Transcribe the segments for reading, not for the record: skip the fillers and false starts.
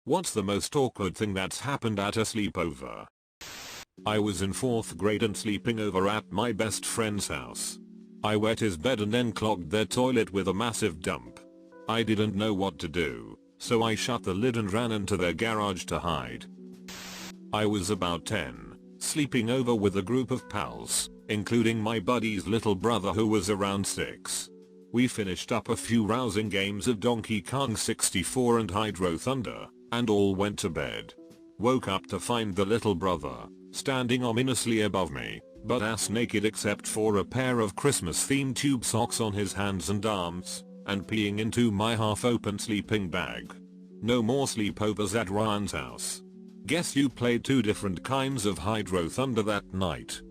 What's the most awkward thing that's happened at a sleepover? I was in 4th grade and sleeping over at my best friend's house. I wet his bed and then clogged their toilet with a massive dump. I didn't know what to do, so I shut the lid and ran into their garage to hide. I was about 10, sleeping over with a group of pals, including my buddy's little brother who was around 6. We finished up a few rousing games of Donkey Kong 64 and Hydro Thunder, and all went to bed. Woke up to find the little brother standing ominously above me, butt ass naked except for a pair of Christmas themed tube socks on his hands and arms, and peeing into my half open sleeping bag. No more sleepovers at Ryan's house. Guess you played 2 different kinds of Hydro Thunder that night.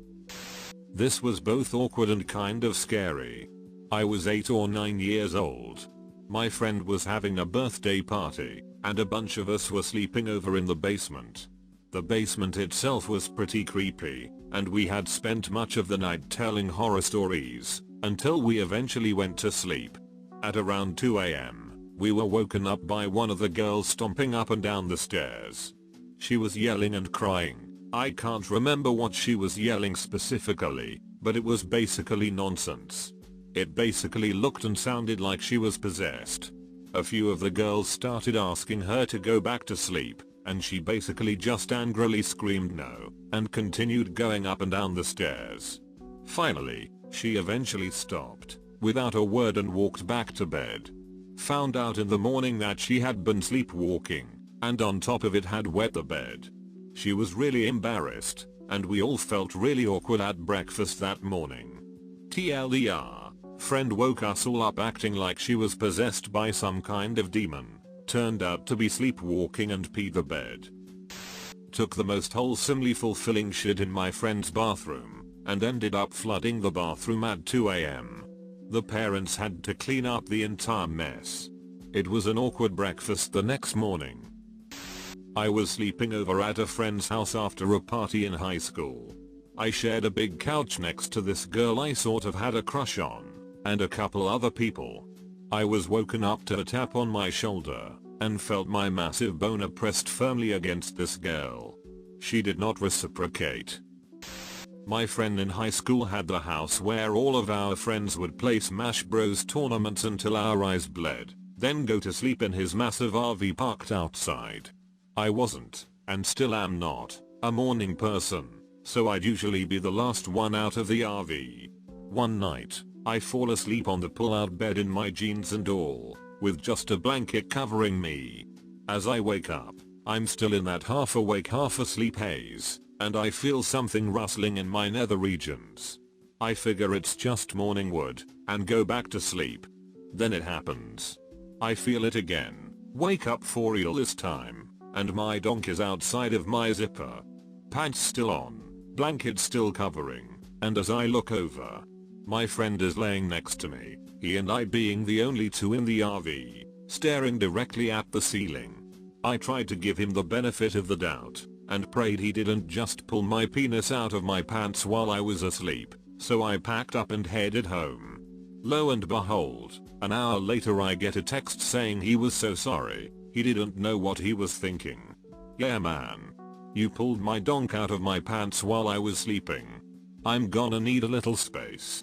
This was both awkward and kind of scary. I was 8 or 9 years old. My friend was having a birthday party, and a bunch of us were sleeping over in the basement. The basement itself was pretty creepy, and we had spent much of the night telling horror stories, until we eventually went to sleep. At around 2 AM, we were woken up by one of the girls stomping up and down the stairs. She was yelling and crying. I can't remember what she was yelling specifically, but it was basically nonsense. It basically looked and sounded like she was possessed. A few of the girls started asking her to go back to sleep, and she basically just angrily screamed no, and continued going up and down the stairs. Finally, she eventually stopped, without a word, and walked back to bed. Found out in the morning that she had been sleepwalking, and on top of it had wet the bed. She was really embarrassed, and we all felt really awkward at breakfast that morning. TLDR, friend woke us all up acting like she was possessed by some kind of demon. Turned out to be sleepwalking and peed the bed. Took the most wholesomely fulfilling shit in my friend's bathroom, and ended up flooding the bathroom at 2 AM. The parents had to clean up the entire mess. It was an awkward breakfast the next morning. I was sleeping over at a friend's house after a party in high school. I shared a big couch next to this girl I sort of had a crush on, and a couple other people. I was woken up to a tap on my shoulder, and felt my massive boner pressed firmly against this girl. She did not reciprocate. My friend in high school had the house where all of our friends would play Smash Bros tournaments until our eyes bled, then go to sleep in his massive RV parked outside. I wasn't, and still am not, a morning person, so I'd usually be the last one out of the RV. One night, I fall asleep on the pull-out bed in my jeans and all, with just a blanket covering me. As I wake up, I'm still in that half awake half asleep haze, and I feel something rustling in my nether regions. I figure it's just morning wood, and go back to sleep. Then it happens. I feel it again, wake up for real this time, and my donk is outside of my zipper. Pants still on, blanket still covering, and as I look over, my friend is laying next to me, he and I being the only two in the RV, staring directly at the ceiling. I tried to give him the benefit of the doubt, and prayed he didn't just pull my penis out of my pants while I was asleep, so I packed up and headed home. Lo and behold, an hour later I get a text saying he was so sorry, he didn't know what he was thinking. Yeah man. You pulled my donk out of my pants while I was sleeping. I'm gonna need a little space.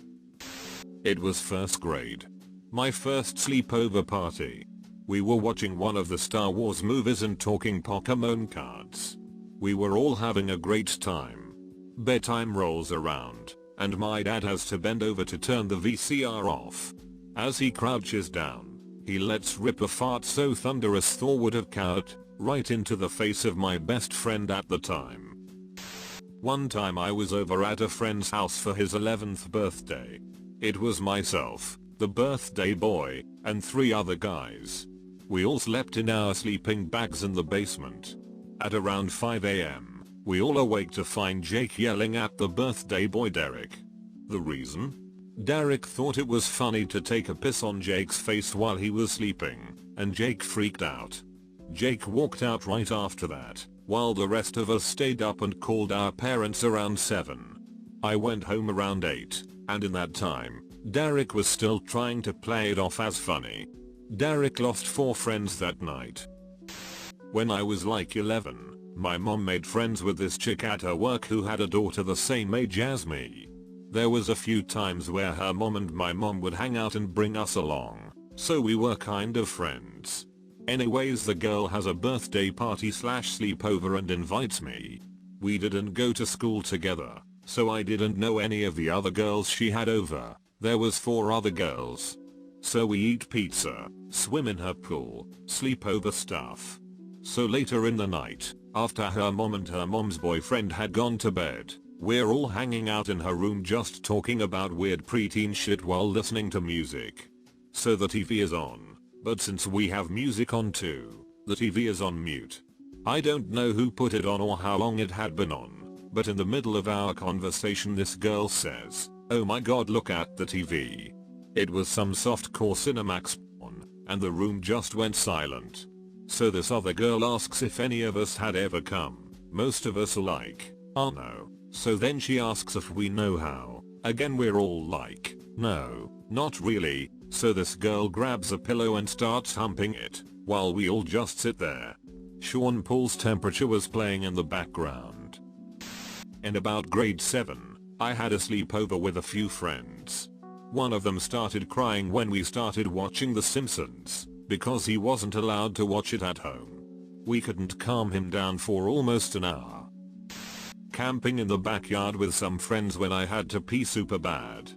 It was 1st grade. My first sleepover party. We were watching one of the Star Wars movies and talking Pokemon cards. We were all having a great time. Bedtime rolls around, and my dad has to bend over to turn the VCR off. As he crouches down, he lets rip a fart so thunderous Thor would have cowered, right into the face of my best friend at the time. One time I was over at a friend's house for his 11th birthday. It was myself, the birthday boy, and 3 other guys. We all slept in our sleeping bags in the basement. At around 5 AM, we all awake to find Jake yelling at the birthday boy Derek. The reason? Derek thought it was funny to take a piss on Jake's face while he was sleeping, and Jake freaked out. Jake walked out right after that, while the rest of us stayed up and called our parents around 7. I went home around 8, and in that time, Derek was still trying to play it off as funny. Derek lost 4 friends that night. When I was like 11, my mom made friends with this chick at her work who had a daughter the same age as me. There was a few times where her mom and my mom would hang out and bring us along, so we were kind of friends. Anyways, the girl has a birthday party / sleepover and invites me. We didn't go to school together, so I didn't know any of the other girls she had over. There was 4 other girls. So we eat pizza, swim in her pool, sleep over stuff. So later in the night, after her mom and her mom's boyfriend had gone to bed, we're all hanging out in her room just talking about weird preteen shit while listening to music. So the TV is on, but since we have music on too, the TV is on mute. I don't know who put it on or how long it had been on, but in the middle of our conversation this girl says, "Oh my god, look at the TV." It was some softcore Cinemax porn, and the room just went silent. So this other girl asks if any of us had ever come. Most of us are like, "Oh no." So then she asks if we know how. Again we're all like, "No, not really." So this girl grabs a pillow and starts humping it, while we all just sit there. Sean Paul's Temperature was playing in the background. In about grade 7, I had a sleepover with a few friends. One of them started crying when we started watching The Simpsons, because he wasn't allowed to watch it at home. We couldn't calm him down for almost an hour. Camping in the backyard with some friends when I had to pee super bad.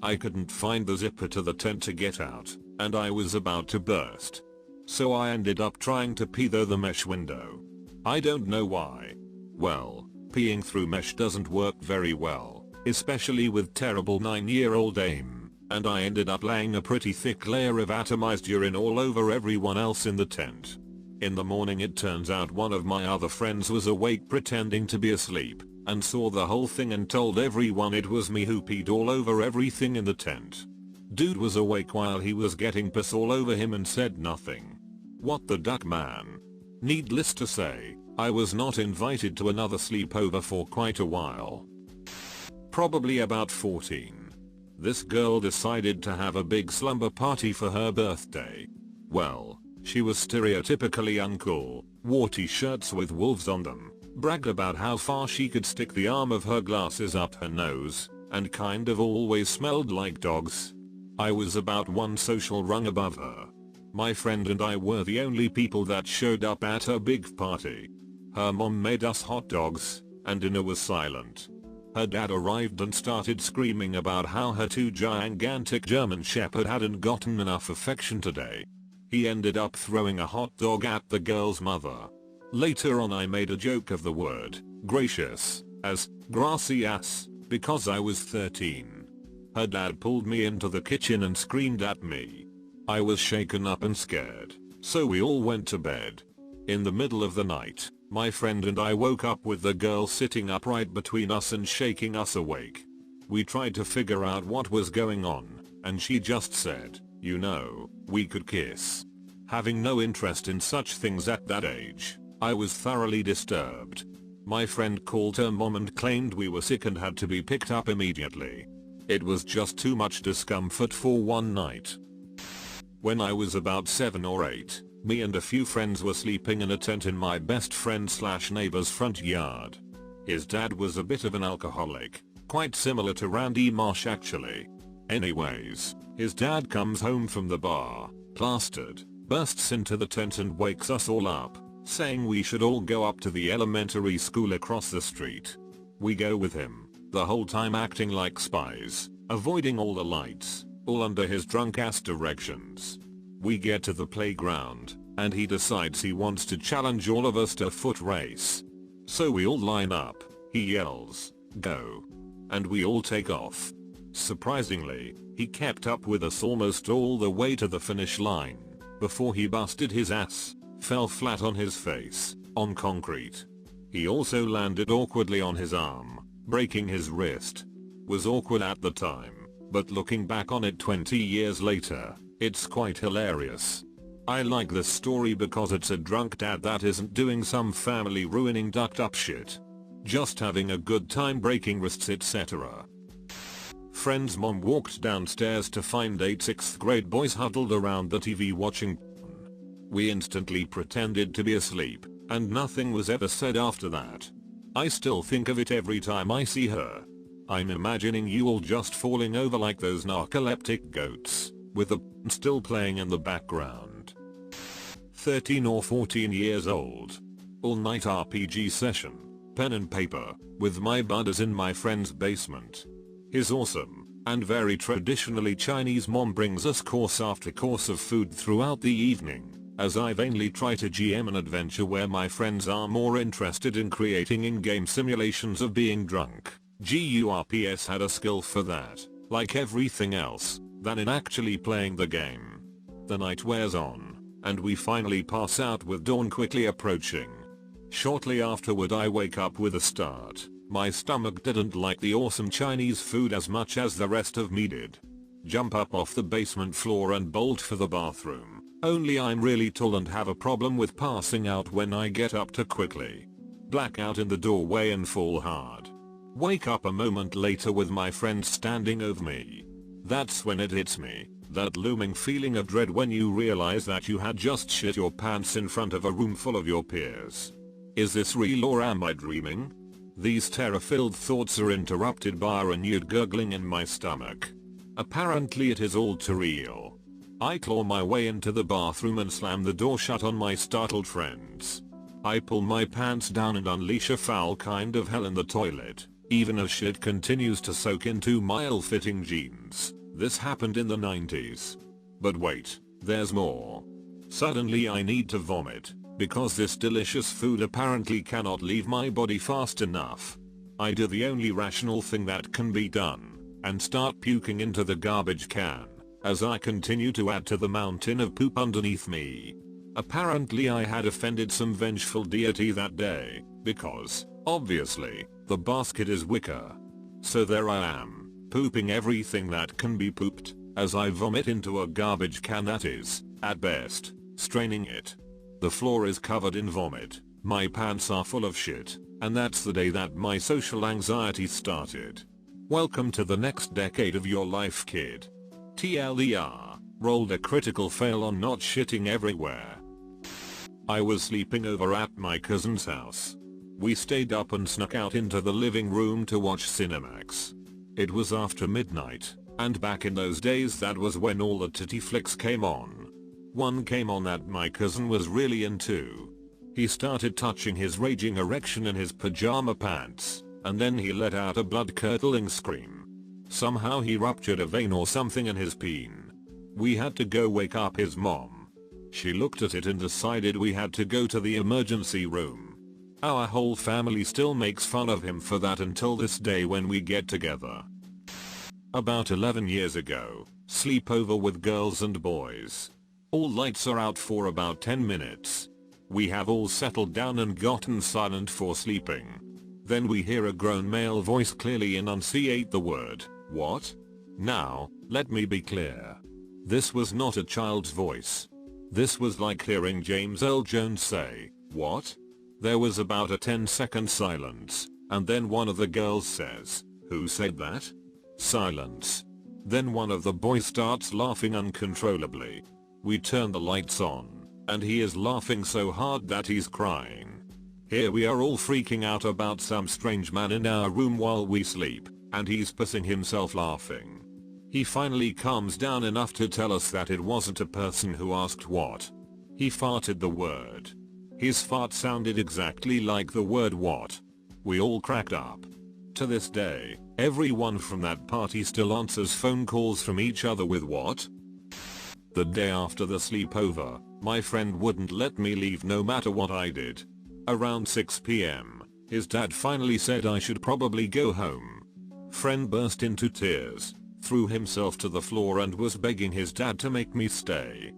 I couldn't find the zipper to the tent to get out, and I was about to burst. So I ended up trying to pee through the mesh window. I don't know why. Well, peeing through mesh doesn't work very well, especially with terrible 9-year-old aim. And I ended up laying a pretty thick layer of atomized urine all over everyone else in the tent. In the morning it turns out one of my other friends was awake pretending to be asleep, and saw the whole thing and told everyone it was me who peed all over everything in the tent. Dude was awake while he was getting piss all over him and said nothing. What the duck, man. Needless to say, I was not invited to another sleepover for quite a while. Probably about 14. This girl decided to have a big slumber party for her birthday. Well, she was stereotypically uncool, wore t-shirts with wolves on them, bragged about how far she could stick the arm of her glasses up her nose, and kind of always smelled like dogs. I was about 1 social rung above her. My friend and I were the only people that showed up at her big party. Her mom made us hot dogs, and dinner was silent. Her dad arrived and started screaming about how her 2 gigantic German Shepherd hadn't gotten enough affection today. He ended up throwing a hot dog at the girl's mother. Later on I made a joke of the word gracious as gracias because I was 13. Her dad pulled me into the kitchen and screamed at me. I was shaken up and scared, so we all went to bed. In the middle of the night, my friend and I woke up with the girl sitting upright between us and shaking us awake. We tried to figure out what was going on, and she just said, "You know, we could kiss." Having no interest in such things at that age, I was thoroughly disturbed. My friend called her mom and claimed we were sick and had to be picked up immediately. It was just too much discomfort for one night. When I was about 7 or 8, me and a few friends were sleeping in a tent in my best friend / neighbor's front yard. His dad was a bit of an alcoholic, quite similar to Randy Marsh actually. Anyways, his dad comes home from the bar, plastered, bursts into the tent and wakes us all up, saying we should all go up to the elementary school across the street. We go with him, the whole time acting like spies, avoiding all the lights, all under his drunk ass directions. We get to the playground, and he decides he wants to challenge all of us to a foot race. So we all line up, he yells, "Go!" and we all take off. Surprisingly, he kept up with us almost all the way to the finish line, before he busted his ass, fell flat on his face, on concrete. He also landed awkwardly on his arm, breaking his wrist. Was awkward at the time, but looking back on it 20 years later, it's quite hilarious. I like this story because it's a drunk dad that isn't doing some family ruining ducked up shit. Just having a good time breaking wrists etc. Friend's mom walked downstairs to find 8 6th grade boys huddled around the TV watching porn. We instantly pretended to be asleep, and nothing was ever said after that. I still think of it every time I see her. I'm imagining you all just falling over like those narcoleptic goats, with the still playing in the background. 13 or 14 years old. All night RPG session, pen and paper, with my buddies in my friend's basement. His awesome, and very traditionally Chinese mom brings us course after course of food throughout the evening, as I vainly try to GM an adventure where my friends are more interested in creating in-game simulations of being drunk. GURPS had a skill for that, like everything else, than in actually playing the game. The night wears on, and we finally pass out with dawn quickly approaching. Shortly afterward I wake up with a start. My stomach didn't like the awesome Chinese food as much as the rest of me did. Jump up off the basement floor and bolt for the bathroom, only I'm really tall and have a problem with passing out when I get up too quickly. Black out in the doorway and fall hard. Wake up a moment later with my friend standing over me. That's when it hits me, that looming feeling of dread when you realize that you had just shit your pants in front of a room full of your peers. Is this real or am I dreaming? These terror-filled thoughts are interrupted by a renewed gurgling in my stomach. Apparently it is all too real. I claw my way into the bathroom and slam the door shut on my startled friends. I pull my pants down and unleash a foul kind of hell in the toilet, even as shit continues to soak into my ill-fitting jeans. This happened in the 90s. But wait, there's more. Suddenly I need to vomit, because this delicious food apparently cannot leave my body fast enough. I do the only rational thing that can be done, and start puking into the garbage can, as I continue to add to the mountain of poop underneath me. Apparently I had offended some vengeful deity that day, because, obviously, the basket is wicker. So there I am, pooping everything that can be pooped, as I vomit into a garbage can that is, at best, straining it. The floor is covered in vomit, my pants are full of shit, and that's the day that my social anxiety started. Welcome to the next decade of your life, kid. TLDR, rolled a critical fail on not shitting everywhere. I was sleeping over at my cousin's house. We stayed up and snuck out into the living room to watch Cinemax. It was after midnight, and back in those days that was when all the titty flicks came on. One came on that my cousin was really into. He started touching his raging erection in his pajama pants, and then he let out a blood-curdling scream. Somehow he ruptured a vein or something in his peen. We had to go wake up his mom. She looked at it and decided we had to go to the emergency room. Our whole family still makes fun of him for that until this day when we get together. About 11 years ago, sleepover with girls and boys. All lights are out for about 10 minutes. We have all settled down and gotten silent for sleeping. Then we hear a grown male voice clearly enunciate the word, "What?" Now, let me be clear. This was not a child's voice. This was like hearing James Earl Jones say, "What?" There was about a 10-second silence, and then one of the girls says, "Who said that?" Silence. Then one of the boys starts laughing uncontrollably. We turn the lights on, and he is laughing so hard that he's crying. Here we are all freaking out about some strange man in our room while we sleep, and he's pissing himself laughing. He finally calms down enough to tell us that it wasn't a person who asked what. He farted the word. His fart sounded exactly like the word what. We all cracked up. To this day, everyone from that party still answers phone calls from each other with what? The day after the sleepover, my friend wouldn't let me leave no matter what I did. Around 6 PM, his dad finally said I should probably go home. Friend burst into tears, threw himself to the floor and was begging his dad to make me stay.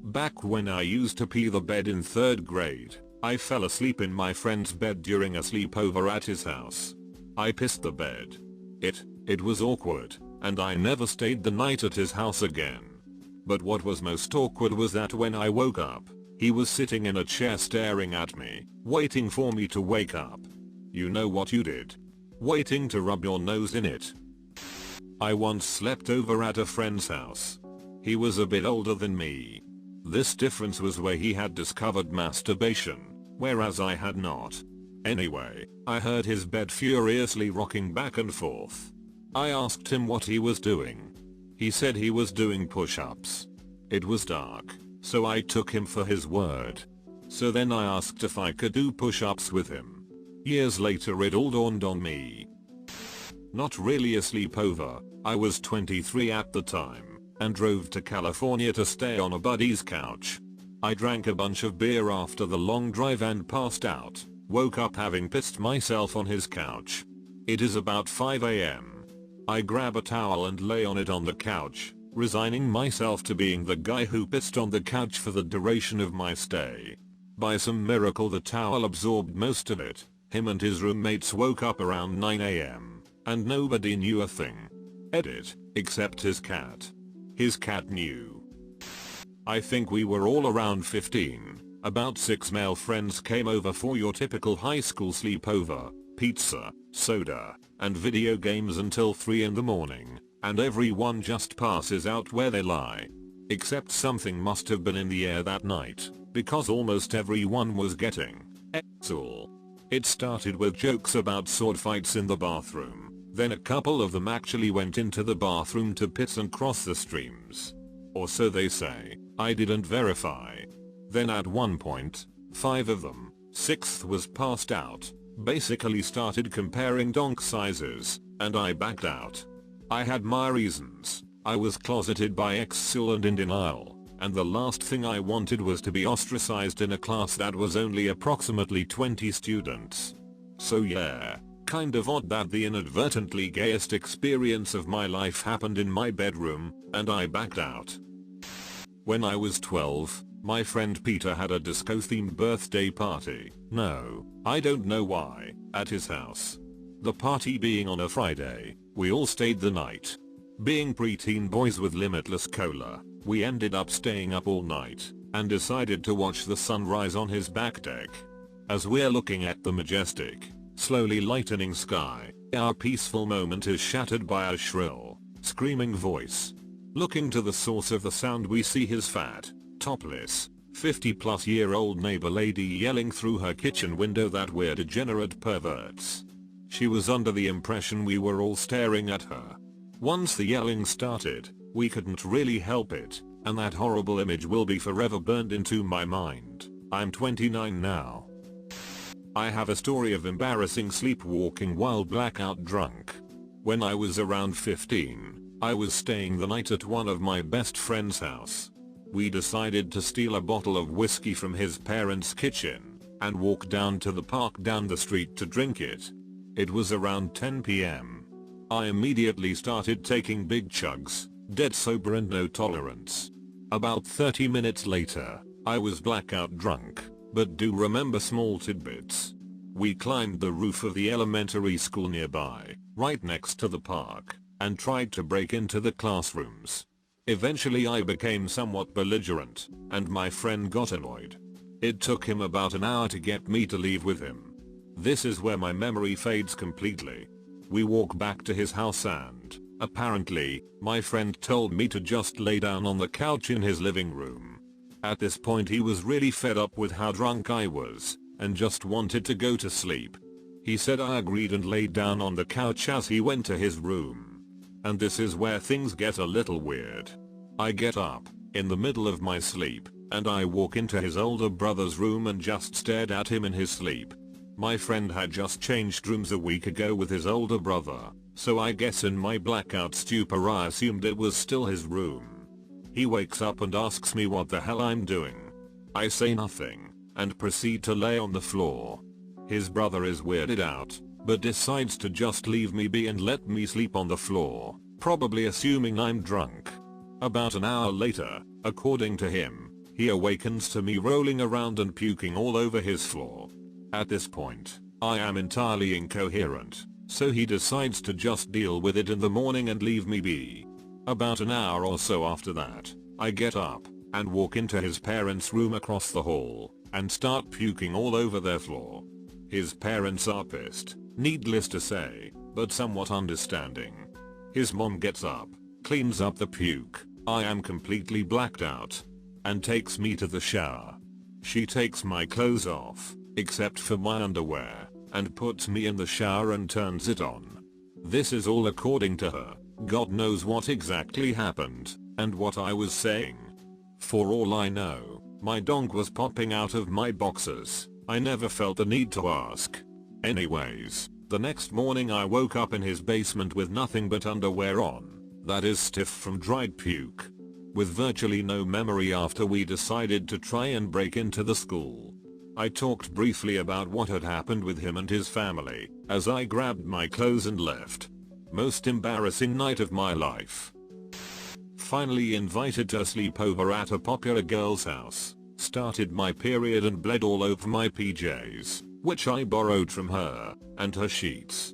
Back when I used to pee the bed in 3rd grade, I fell asleep in my friend's bed during a sleepover at his house. I pissed the bed. It was awkward, and I never stayed the night at his house again. But what was most awkward was that when I woke up, he was sitting in a chair staring at me, waiting for me to wake up. You know what you did? Waiting to rub your nose in it. I once slept over at a friend's house. He was a bit older than me. This difference was where he had discovered masturbation, whereas I had not. Anyway, I heard his bed furiously rocking back and forth. I asked him what he was doing. He said he was doing push-ups. It was dark, so I took him for his word. So then I asked if I could do push-ups with him. Years later it all dawned on me. Not really a sleepover, I was 23 at the time, and drove to California to stay on a buddy's couch. I drank a bunch of beer after the long drive and passed out, woke up having pissed myself on his couch. It is about 5 AM. I grab a towel and lay on it on the couch, resigning myself to being the guy who pissed on the couch for the duration of my stay. By some miracle the towel absorbed most of it. Him and his roommates woke up around 9 AM, and nobody knew a thing. Edit, except his cat. His cat knew. I think we were all around 15. About 6 male friends came over for your typical high school sleepover, pizza, soda, and video games until 3 in the morning, and everyone just passes out where they lie. Except something must have been in the air that night, because almost everyone was getting X-all. It started with jokes about sword fights in the bathroom, then a couple of them actually went into the bathroom to piss and cross the streams. Or so they say, I didn't verify. Then at one point, 5 of them, 6th was passed out, basically started comparing donk sizes, and I backed out. I had my reasons. I was closeted by X-sul and in denial, and the last thing I wanted was to be ostracized in a class that was only approximately 20 students. So yeah, kind of odd that the inadvertently gayest experience of my life happened in my bedroom, and I backed out. When I was 12, my friend Peter had a disco-themed birthday party. No, I don't know why, at his house. The party being on a Friday, we all stayed the night. Being preteen boys with limitless cola, we ended up staying up all night, and decided to watch the sunrise on his back deck. As we're looking at the majestic, slowly lightening sky, our peaceful moment is shattered by a shrill, screaming voice. Looking to the source of the sound, we see his fat, topless, 50-plus-year-old neighbor lady yelling through her kitchen window that we're degenerate perverts. She was under the impression we were all staring at her. Once the yelling started, we couldn't really help it, and that horrible image will be forever burned into my mind. I'm 29 now. I have a story of embarrassing sleepwalking while blackout drunk. When I was around 15, I was staying the night at one of my best friend's house. We decided to steal a bottle of whiskey from his parents' kitchen, and walk down to the park down the street to drink it. It was around 10 PM. I immediately started taking big chugs, dead sober and no tolerance. About 30 minutes later, I was blackout drunk, but do remember small tidbits. We climbed the roof of the elementary school nearby, right next to the park, and tried to break into the classrooms. Eventually I became somewhat belligerent, and my friend got annoyed. It took him about an hour to get me to leave with him. This is where my memory fades completely. We walk back to his house and, apparently, my friend told me to just lay down on the couch in his living room. At this point he was really fed up with how drunk I was, and just wanted to go to sleep. He said I agreed and laid down on the couch as he went to his room. And this is where things get a little weird. I get up, in the middle of my sleep, and I walk into his older brother's room and just stared at him in his sleep. My friend had just changed rooms a week ago with his older brother, so I guess in my blackout stupor I assumed it was still his room. He wakes up and asks me what the hell I'm doing. I say nothing, and proceed to lay on the floor. His brother is weirded out, but decides to just leave me be and let me sleep on the floor, probably assuming I'm drunk. About an hour later, according to him, he awakens to me rolling around and puking all over his floor. At this point, I am entirely incoherent, so he decides to just deal with it in the morning and leave me be. About an hour or so after that, I get up, and walk into his parents' room across the hall, and start puking all over their floor. His parents are pissed, needless to say, but somewhat understanding. His mom gets up, cleans up the puke. I am completely blacked out. and takes me to the shower. She takes my clothes off, except for my underwear, and puts me in the shower and turns it on. This is all according to her. God knows what exactly happened, and what I was saying. For all I know, my donk was popping out of my boxers. I never felt the need to ask. Anyways, the next morning I woke up in his basement with nothing but underwear on, that is stiff from dried puke. With virtually no memory after we decided to try and break into the school. I talked briefly about what had happened with him and his family, as I grabbed my clothes and left. Most embarrassing night of my life. Finally invited to a sleepover at a popular girl's house. Started my period and bled all over my PJs, which I borrowed from her, and her sheets.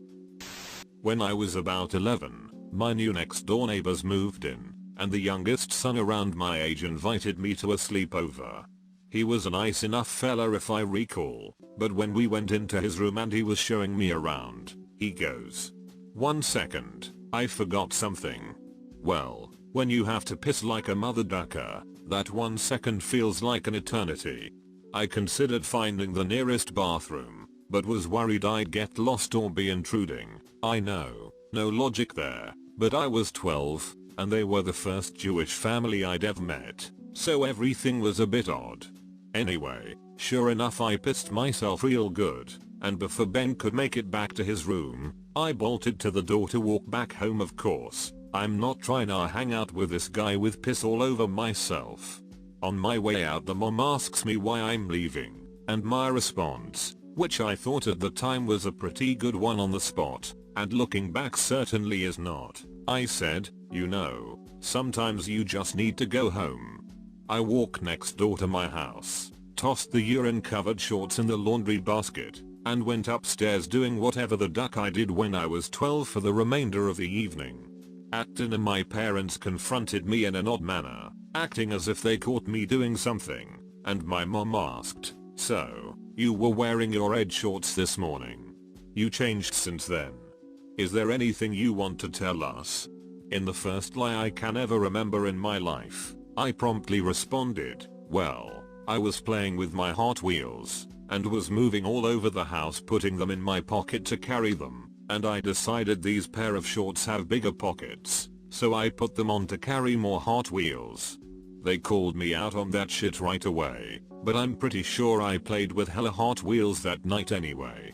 When I was about 11, my new next door neighbors moved in, and the youngest son around my age invited me to a sleepover. He was a nice enough fella if I recall, but when we went into his room and he was showing me around, he goes, "1 second, I forgot something." Well, when you have to piss like a mother ducker, that 1 second feels like an eternity. I considered finding the nearest bathroom, but was worried I'd get lost or be intruding. I know, no logic there, but I was 12, and they were the first Jewish family I'd ever met, so everything was a bit odd. Anyway, sure enough I pissed myself real good, and before Ben could make it back to his room, I bolted to the door to walk back home. Of course, I'm not trying to hang out with this guy with piss all over myself. On my way out the mom asks me why I'm leaving, and my response, which I thought at the time was a pretty good one on the spot, and looking back certainly is not. I said, "You know, sometimes you just need to go home." I walked next door to my house, tossed the urine covered shorts in the laundry basket, and went upstairs doing whatever the duck I did when I was 12 for the remainder of the evening. At dinner my parents confronted me in an odd manner, acting as if they caught me doing something, and my mom asked, "So, you were wearing your red shorts this morning? You changed since then? Is there anything you want to tell us?" In the first lie I can ever remember in my life, I promptly responded, "Well, I was playing with my Hot Wheels, and was moving all over the house putting them in my pocket to carry them, and I decided these pair of shorts have bigger pockets, so I put them on to carry more Hot Wheels." They called me out on that shit right away, but I'm pretty sure I played with hella Hot Wheels that night anyway.